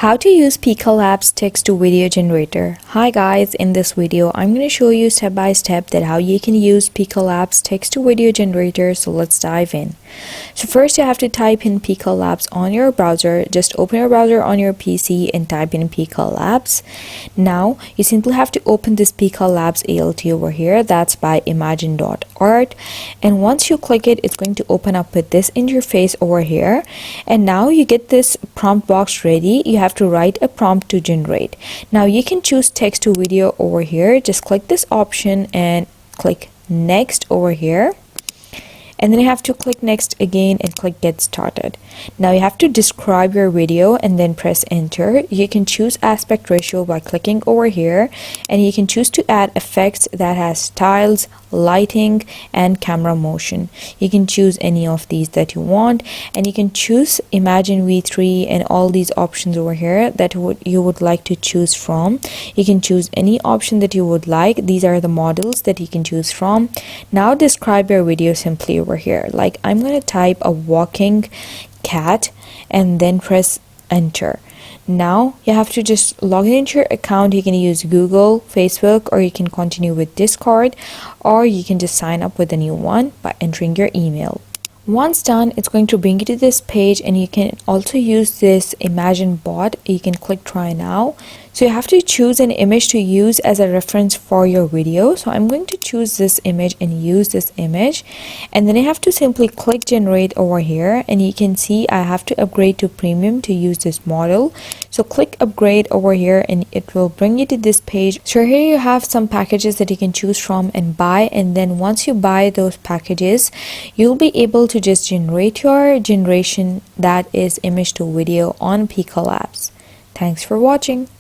How to use Pika Labs text to video generator. Hi guys, in this video I'm going to show you step by step that how you can use Pika Labs text to video generator. So let's dive in. So first you have to type in Pika Labs on your browser. Just open your browser on your PC and type in Pika Labs. Now you simply have to open this Pika Labs ALT over here. That's by imagine.art, and once you click it, it's going to open up with this interface over here. And now you get this prompt box ready. You have to write a prompt to generate. Now you can choose text to video over here. Just click this option and click next over here, and then you have to click next again and click get started. Now you have to describe your video and then press enter. You can choose aspect ratio by clicking over here, and you can choose to add effects that has styles, lighting and camera motion. You can choose any of these that you want, and you can choose imagine v3 and all these options over here that you would like to choose from. You can choose any option that you would like. These are the models that you can choose from. Now describe your video simply over here. Like I'm going to type a walking cat and then press enter. Now you have to just log into your account. You can use Google, Facebook, or you can continue with Discord, or you can just sign up with a new one by entering your email. Once done, it's going to bring you to this page, and you can also use this Imagine bot. You can click try now. So you have to choose an image to use as a reference for your video. So I'm going to choose this image and use this image, and then you have to simply click generate over here, and you can see I have to upgrade to premium to use this model. So click upgrade over here and it will bring you to this page. So here you have some packages that you can choose from and buy, and then once you buy those packages, you'll be able to just generate your generation that is image to video on Pika Labs. Thanks for watching.